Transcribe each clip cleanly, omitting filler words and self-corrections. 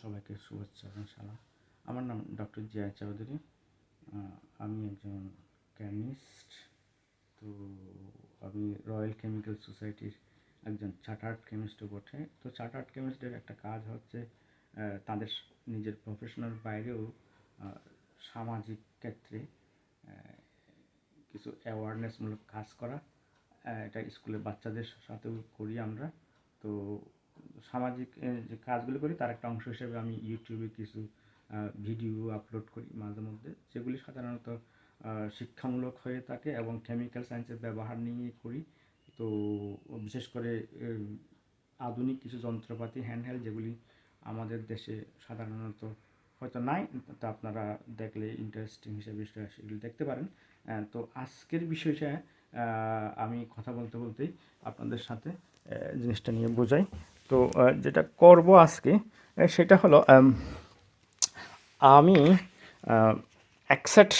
সবাইকে শুভেচ্ছা এবং সালাম। আমার নাম ডক্টর জিয়া চৌধুরী। আমি একজন কেমিস্ট। তো আমি রয়্যাল কেমিক্যাল সোসাইটির একজন চার্টার্ড কেমিস্টও বটে। তো চার্টার্ড কেমিস্টের একটা কাজ হচ্ছে তাদের নিজের প্রফেশনাল বাইরেও সামাজিক ক্ষেত্রে কিছু অ্যাওয়ারনেসমূলক কাজ করা। এটা স্কুলের বাচ্চাদের সাথেও করি আমরা। তো সামাজিক যে কাজগুলো করি তার একটা অংশ হিসেবে আমি ইউটিউবে কিছু ভিডিও আপলোড করি মাঝে মধ্যে, যেগুলি সাধারণত শিক্ষামূলক হয়ে থাকে এবং কেমিক্যাল সায়েন্সের ব্যবহার নিয়ে করি। তো বিশেষ করে আধুনিক কিছু যন্ত্রপাতি হ্যান্ডহেল্ড যেগুলি আমাদের দেশে সাধারণত হয়তো নাই, তা আপনারা দেখলে ইন্টারেস্টিং হিসেবে সেগুলি দেখতে পারেন। তো আজকের বিষয়টা আমি কথা বলতে বলতেই আপনাদের সাথে জিনিসটা নিয়ে বোঝাই। তো যেটা করব আজকে সেটা হলো আমি একসেট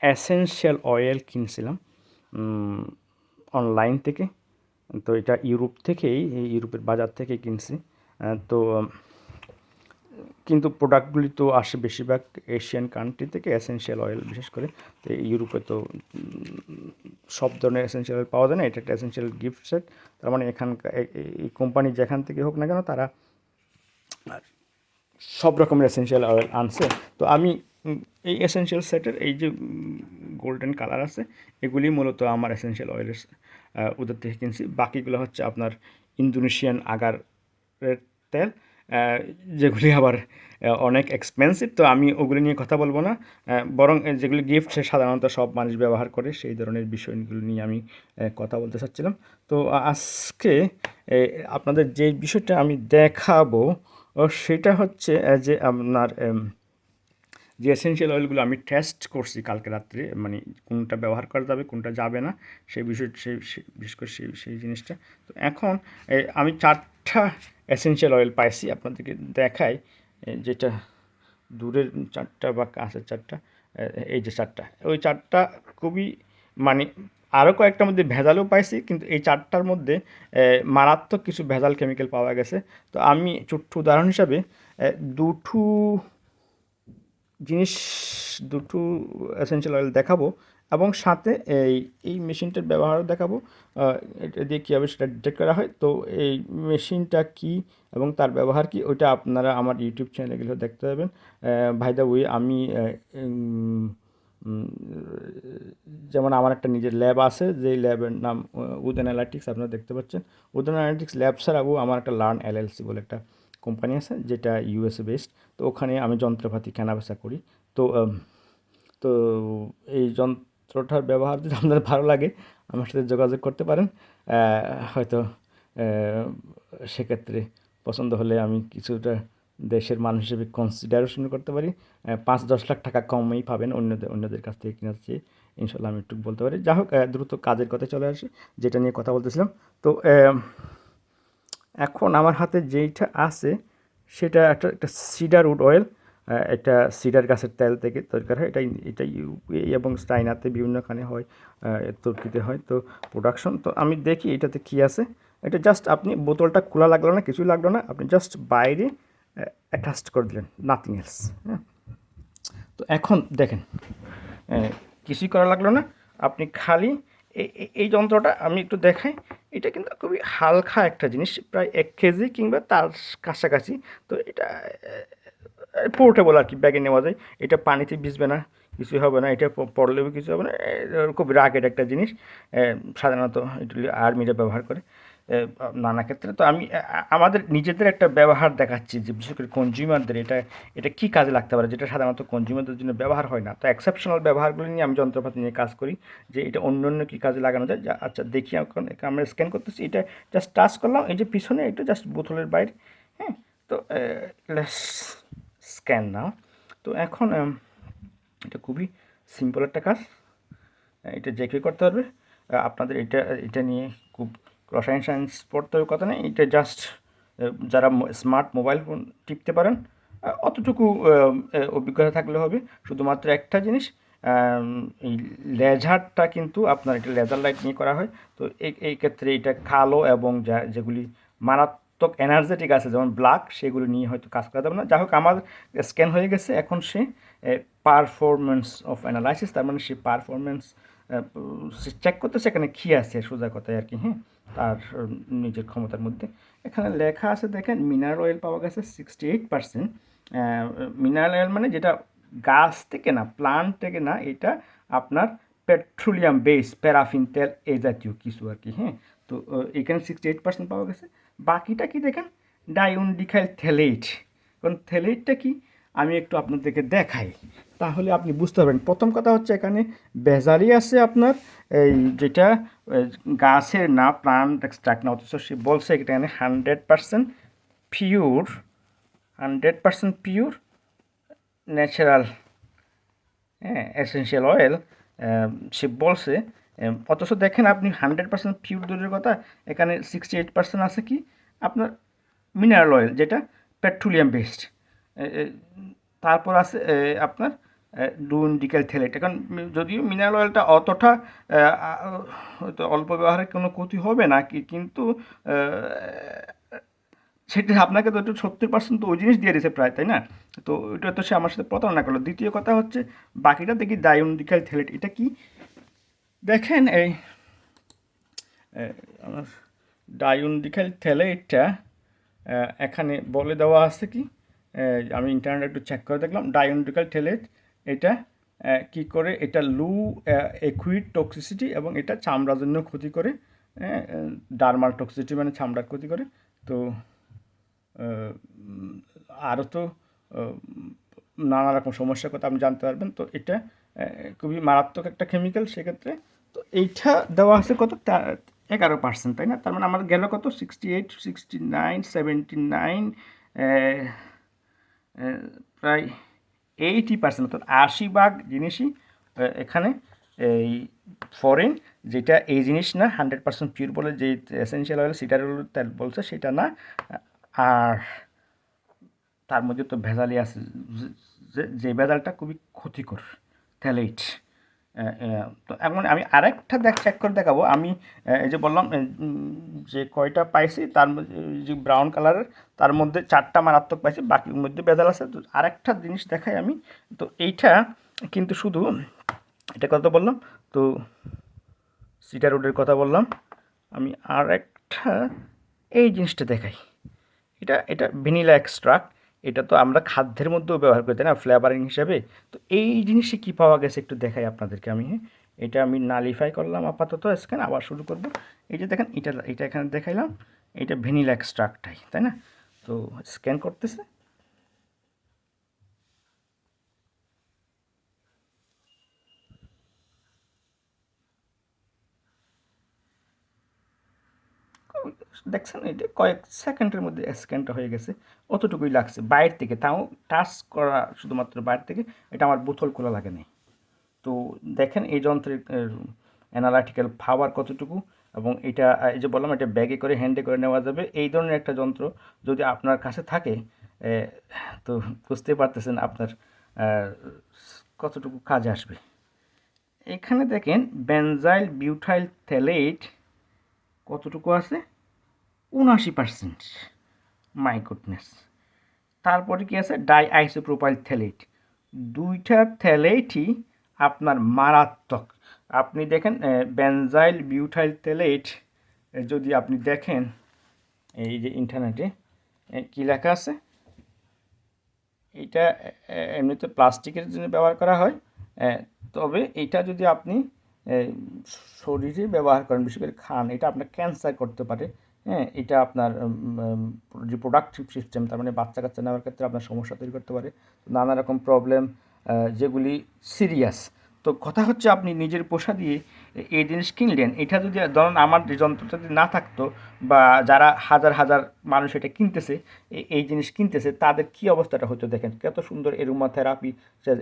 এসেনশিয়াল অয়েল কিনছিলাম অনলাইন থেকে। তো এটা ইউরোপ থেকেই, ইউরোপের বাজার থেকে কিনছি। তো কিন্তু প্রোডাক্টগুলি তো আসে বেশিরভাগ এশিয়ান কান্ট্রি থেকে, এসেনশিয়াল অয়েল বিশেষ করে। তো ইউরোপে তো সব ধরনের এসেনশিয়াল অয়েল পাওয়া যায় না, এটা একটা এসেনশিয়াল গিফট সেট। তার মানে এখানকার এই কোম্পানি যেখান থেকে হোক না কেন তারা সব রকমের এসেনশিয়াল অয়েল আনছে। তো আমি এই এসেনশিয়াল সেটের এই যে গোল্ডেন কালার আছে এগুলি মূলত আমার এসেনশিয়াল অয়েলের ওদের থেকে কিনছি। বাকিগুলো হচ্ছে আপনার ইন্দোনেশিয়ান আগারের তেল, যেগুলি আবার অনেক এক্সপেন্সিভ। তো আমি ওগুলি নিয়ে কথা বলবো না, বরং যেগুলি গিফট সে সাধারণত সব মানুষ ব্যবহার করে সেই ধরনের বিষয়গুলো নিয়ে আমি কথা বলতে চাচ্ছিলাম। তো আজকে আপনাদের যে বিষয়টা আমি দেখাবো সেটা হচ্ছে যে আপনার যে এসেনশিয়াল অয়েলগুলো আমি টেস্ট করছি কালকে রাত্রে, মানে কোনটা ব্যবহার করা যাবে কোনটা যাবে না সেই বিষয়, বিশেষ করে সেই জিনিসটা। তো এখন আমি 4টা এসেনশিয়াল অয়েল পাইছি, আপনাদেরকে দেখাই। যেটা দূরের 4টা বা কাছের 4টা, এই যে 4টা, ওই 4টা খুবই মানে আরও কয়েকটার মধ্যে ভেজালও পাইছি, কিন্তু এই 4টার মধ্যে মারাত্মক কিছু ভেজাল কেমিক্যাল পাওয়া গেছে। তো আমি ছোট্ট উদাহরণ হিসাবে দুটো জিনিস, দুটো এসেনশিয়াল অয়েল দেখাবো এবং সাথে এই মেশিনটার ব্যবহারও দেখাবো। এটা দিয়ে কীভাবে সেটা ডিটেক্ট করা হয়। তো এই মেশিনটা কি এবং তার ব্যবহার কি ওইটা আপনারা আমার ইউটিউব চ্যানেলে গেলেও দেখতে পাবেন। বাই দ্য ওয়ে, আমি যেমন আমার একটা নিজের ল্যাব আছে, যেই ল্যাবের নাম উদ অ্যানালিটিক্স, আপনারা দেখতে পাচ্ছেন। উদ অ্যানালিটিক্স ল্যাব ছাড়াও আমার একটা লার্ন এলএলসি বলে একটা কোম্পানি আছে যেটা ইউএসএ বেসড। তো ওখানে আমি যন্ত্রপাতি কেনাবেচা করি। তো তো এই যন্ত্রটার ব্যবহার যদি আপনাদের ভালো লাগে আমার সাথে যোগাযোগ করতে পারেন। হয়তো সেক্ষেত্রে পছন্দ হলে আমি কিছুটা দেশের মানুষ হিসেবে কনসিডারেশন করতে পারি। 5-10 লাখ টাকা কমেই পাবেন অন্যদের কাছ থেকে কেনার চেয়ে, ইনশাল্লাহ আমি একটু বলতে পারি। যা হোক, দ্রুত কাজের কথা চলে আসি, যেটা নিয়ে কথা বলতেছিলাম। তো এখন আমার হাতে যেইটা আছে সেটা একটা সিডার উড অয়েল, একটা সিডার গাছের তেল থেকে তৈরি করা হয়। এটা ইউকে এবং চাইনাতে বিভিন্নখানে হয়, তুর্কিতে হয় তো প্রোডাকশন। তো আমি দেখি এটাতে কী আছে। এটা জাস্ট আপনি বোতলটা খোলা লাগলো না, কিছুই লাগলো না, আপনি জাস্ট বাইরে অ্যাটাচড করে দিলেন, নাথিং এলস। হ্যাঁ, তো এখন দেখেন কিছুই করা লাগলো না, আপনি খালি এই যন্ত্রটা আমি একটু দেখাই। এটা কিন্তু খুবই হালকা একটা জিনিস, প্রায় 1 কেজি কিংবা তার কাছাকাছি। তো এটা পোর্টেবল আর কি, ব্যাগে নেওয়া যায়। এটা পানিতে ভিজবে না, কিছুই হবে না, এটা পড়লেও কিছু হবে না। খুব রাগের একটা জিনিস, সাধারণত এটা আর্মিরা ব্যবহার করে নানা ক্ষেত্রে। তো আমি আমাদের নিজেদের একটা ব্যবহার দেখাচ্ছি, যে বিশেষ করে কনজিউমারদের এটা কী কাজে লাগতে পারে, যেটা সাধারণত কনজিউমারদের জন্য ব্যবহার হয় না। তো এক্সেপশনাল ব্যবহারগুলি নিয়ে আমি যন্ত্রপাতি নিয়ে কাজ করি, যে এটা অন্য অন্য কী কাজে লাগানো যায়। আচ্ছা দেখি, এখন আমরা স্ক্যান করতেছি, এটা জাস্ট টাচ করলাম, এই যে পিছনে এটা জাস্ট বোতলের বাইরে। হ্যাঁ, তো স্ক্যান নাও। তো এখন এটা খুবই সিম্পল একটা কাজ, এটা যে কেউ করতে পারবে। আপনাদের এটা নিয়ে খুব রসায়ন সায়েন্স পড়তে হবে কথা নেই, এটা জাস্ট যারা স্মার্ট মোবাইল ফোন টিপতে পারেন অতটুকু অভিজ্ঞতা থাকলে হবে। শুধুমাত্র একটা জিনিস, এই লেজারটা কিন্তু আপনার এটা লেজার লাইট নিয়ে করা হয়। তো এই ক্ষেত্রে এটা কালো এবং যেগুলি মারাত্মক মারাত্মক এনার্জেটিক আছে যেমন ব্ল্যাক, সেগুলো নিয়ে হয়তো কাজ করা যাবে না। যাই হোক, আমার স্ক্যান হয়ে গেছে, এখন সে পারফরমেন্স অফ অ্যানালাইসিস, তার মানে সে পারফরমেন্স চেক করতেছে এখানে কী আছে, সোজা কথায় আর কি। হ্যাঁ, তার নিজের ক্ষমতার মধ্যে এখানে লেখা আছে, দেখেন মিনারেল অয়েল পাওয়া গেছে 68%। মিনারেল অয়েল মানে যেটা গাছ থেকে না, প্লান্ট থেকে না, এটা আপনার পেট্রোলিয়াম বেস, প্যারাফিন তেল এই জাতীয় কিছু আর কি। হ্যাঁ, তো এখানে 68% পাওয়া গেছে। বাকিটা কি দেখেন, ডাইউনডিখাইল থ্যালেট। কারণ থ্যালেটটা কি আমি একটু আপনাদেরকে দেখাই, তাহলে আপনি বুঝতে পারবেন। প্রথম কথা হচ্ছে এখানে ভেজালই আছে আপনার, এই যেটা গাছের না, প্লান্ট এক্সট্রাক্ট না, অথচ সে বলছে এখানে 100% পিওর, 100% পিওর ন্যাচারাল, হ্যাঁ, এসেনশিয়াল অয়েল সে বলছে। অথচ দেখেন আপনি 100% পিওর দূরের কথা, এখানে 68% আছে কি আপনার মিনারেল অয়েল, যেটা পেট্রোলিয়াম বেসড। তারপর আছে আপনার ডুইনডিকেল থ্যালেট। এখন যদিও মিনারেল অয়েলটা অতটা হয়তো অল্প ব্যবহারে কোনো ক্ষতি হবে না কি, কিন্তু সেটা আপনাকে তো একটু 70% তো ওই জিনিস দিয়ে দিয়েছে প্রায়, তাই না? তো ওইটা তো সে আমার সাথে প্রতারণা করলো। দ্বিতীয় কথা হচ্ছে বাকিটা দেখি ডাইউনডিকাল থ্যালেট, এটা কি দেখেন, এই আমার ডাইউনডিকাল থ্যালেটটা এখানে বলে দেওয়া আছে কি, আমি ইন্টারনেটে একটু চেক করে দেখলাম। ডাইউনডিকাল থ্যালেট এটা কি করে, এটা লো একুইড টক্সিসিটি এবং এটা চামড়ার জন্য ক্ষতি করে, ডার্মাল টক্সিসিটি মানে চামড়ার ক্ষতি করে। তো আরও তো নানা রকম সমস্যার কথা আপনি জানতে পারবেন। তো এটা খুবই মারাত্মক একটা কেমিক্যাল সেক্ষেত্রে। তো এইটা দেওয়া আছে কত, 11%, তাই না? তার মানে আমার গেল কত, 68, 69, 79, প্রায় 80%, অর্থাৎ 80% জিনিসই এখানে এই ফরেন, যেটা এই জিনিস না 100% পিওর বলে যে এসেনশিয়াল অয়েল সিডার অয়েল তেল বলছে সেটা না। আর তার মধ্যে তো ভেজালই আছে, যে ভেজালটা খুবই ক্ষতিকর, থ্যালেট। তো এখন আমি আরেকটা চেক করে দেখাবো। আমি এই যে বললাম যে কয়টা পাইছি, তার মধ্যে যে ব্রাউন কালারের, তার মধ্যে 4টা মারাত্মক পাইছি, বাকির মধ্যে ভেজাল আছে। তো আরেকটা জিনিস দেখাই আমি। তো এইটা কিন্তু শুধু, এটা কথা বললাম, তো সিডার রোডের কথা বললাম, আমি আরেকটা এই জিনিসটা দেখাই। এটা এটা ভ্যানিলা এক্সট্রাক্ট, এটা তো আমরা খাদ্যের মধ্যেও ব্যবহার করি, তাই না, ফ্লেভারিং হিসাবে। তো এই জিনিসে কী পাওয়া গেছে একটু দেখাই আপনাদেরকে আমি। হ্যাঁ, এটা আমি নালিফাই করলাম আপাতত, স্ক্যান আবার শুরু করব। এই যে দেখেন, এটা এখানে দেখাইলাম, এটা ভ্যানিলা এক্সট্রাক্টটাই, তাই না? তো স্ক্যান করতেছে, দেখছেন এটা কয়েক সেকেন্ডের মধ্যে স্ক্যানটা হয়ে গেছে, অতটুকুই লাগছে বাইরে থেকে, তাও টাচ করা শুধুমাত্র বাইরে থেকে, এটা আমার বোতল খোলা লাগে নাই। তো দেখেন এই যন্ত্রের অ্যানালাইটিক্যাল পাওয়ার কতটুকু, এবং এটা এই যে বললাম এটা ব্যাগে করে হ্যান্ডে করে নেওয়া যাবে। এই ধরনের একটা যন্ত্র যদি আপনার কাছে থাকে, তো বুঝতে পারতেছেন আপনার কতটুকু কাজে আসবে। এখানে দেখেন বেনজাইল বিউটাইল থ্যালেট কতটুকু আছে, 79%, মাই গুডনেস। তারপরে কি আছে, ডাই আইসোপ্রোপাইল থ্যালেট, দুইটা থ্যালেটই আপনার মারাত্মক। আপনি দেখেন বেনজাইল বিউটাইল থ্যালেট, যদি আপনি দেখেন এই যে ইন্টারনেটে কী লেখা আছে, এটা এমনিতে প্লাস্টিকের জন্য ব্যবহার করা হয়, তবে এটা যদি আপনি শরীরে ব্যবহার করেন, বিশেষ করে খান, এটা আপনার ক্যান্সার করতে পারে। হ্যাঁ, এটা আপনার রিপ্রোডাক্টিভ সিস্টেম, তার মানে বাচ্চা কাচ্চা নেওয়ার ক্ষেত্রে আপনার সমস্যা তৈরি করতে পারে, নানা রকম প্রবলেম যেগুলি সিরিয়াস। তো কথা হচ্ছে আপনি নিজের পয়সা দিয়ে এই জিনিস কিনলেন, এটা যদি ধরুন আমার যে যন্ত্রটা যদি না থাকতো, বা যারা হাজার হাজার মানুষ এটা কিনতেছে, এই জিনিস কিনতেছে, তাদের কি অবস্থাটা হতো দেখেন, কত সুন্দর এরোমা থেরাপি।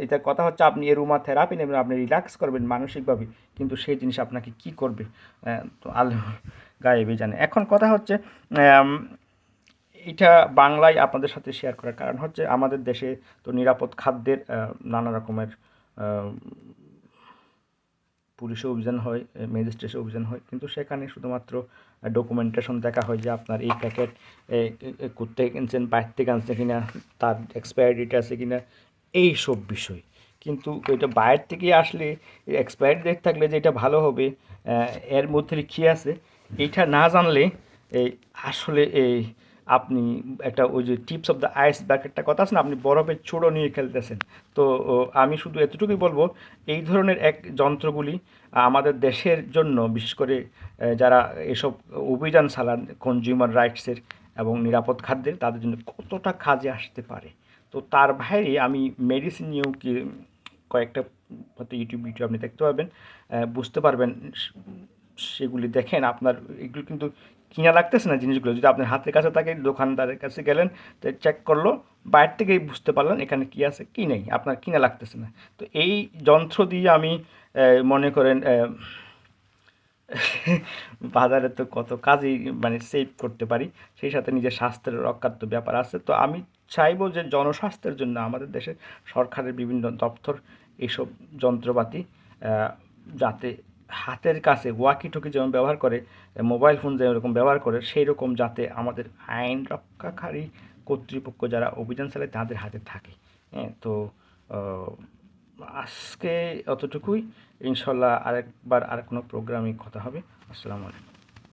এটা কথা হচ্ছে আপনি এরোমা থেরাপি নেবেন, আপনি রিল্যাক্স করবেন মানসিকভাবে, কিন্তু সেই জিনিস আপনাকে কি করবে, তো আল্লাহ গায়েবই জানে। এখন কথা হচ্ছে এটা বাংলায় আপনাদের সাথে শেয়ার করার কারণ হচ্ছে আমাদের দেশে তো নিরাপদ খাদ্যের নানা রকমের পুলিশে অভিযান হয়, ম্যাজিস্ট্রেটে অভিযান হয়, কিন্তু সেখানে শুধুমাত্র ডকুমেন্টেশন দেখা হয় যে আপনার এই প্যাকেট কোত্থেকে কিনছেন, বাইরে থেকে আনছে কিনা, তার এক্সপায়ারি ডেট আছে কিনা, এই সব বিষয়। কিন্তু এটা বাইরের থেকে আসলে এক্সপায়ারি ডেট থাকলে যে এটা ভালো হবে, এর মধ্যে কী আছে এইটা না জানলে এই আসলে এই আপনি একটা ওই যে টিপস অফ দ্য আইসবার্গ একটা কথা আছে না, আপনি বরফের চূড়ো নিয়ে খেলতেছেন। তো আমি শুধু এতটুকুই বলবো, এই ধরনের যন্ত্রগুলি আমাদের দেশের জন্য, বিশেষ করে যারা এসব অভিযান চালান কনজিউমার রাইটসের এবং নিরাপদ খাদ্যের, তাদের জন্য কতটা কাজে আসতে পারে। তো তার বাইরে আমি মেডিসিন নিয়েও কি কয়েকটা হয়তো ইউটিউব ভিডিও আপনি দেখতে পাবেন, বুঝতে পারবেন। সেগুলি দেখেন, আপনার এগুলো কিন্তু কিনা লাগতেছে না জিনিসগুলো, যদি আপনার হাতের কাছে থাকে, দোকানদারের কাছে গেলেন, তো চেক করলো, বাইরে থেকেই বুঝতে পারলেন এখানে কী আছে কী নেই, আপনার কিনা লাগতেছে না। তো এই যন্ত্র দিয়ে আমি মনে করেন বাজারে তো কত কাজই মানে সেভ করতে পারি, সেই সাথে নিজের স্বাস্থ্যের রক্ষার তো ব্যাপার আছে। তো আমি চাইবো যে জনস্বাস্থ্যের জন্য আমাদের দেশের সরকারের বিভিন্ন দপ্তর এইসব যন্ত্রপাতি যাতে হাতের কাছে ওয়াকি টকি যেমন ব্যবহার করে, মোবাইল ফোন যেরকম ব্যবহার করে, সেই রকম যাতে আমাদের আইন রক্ষাকারী কর্তৃপক্ষ যারা অভিযান চালায় তাদের হাতে থাকে। হ্যাঁ, তো আজকে অতটুকুই। ইনশাল্লাহ আরেকবার আর কোনো প্রোগ্রামে কথা হবে। আসসালামু আলাইকুম।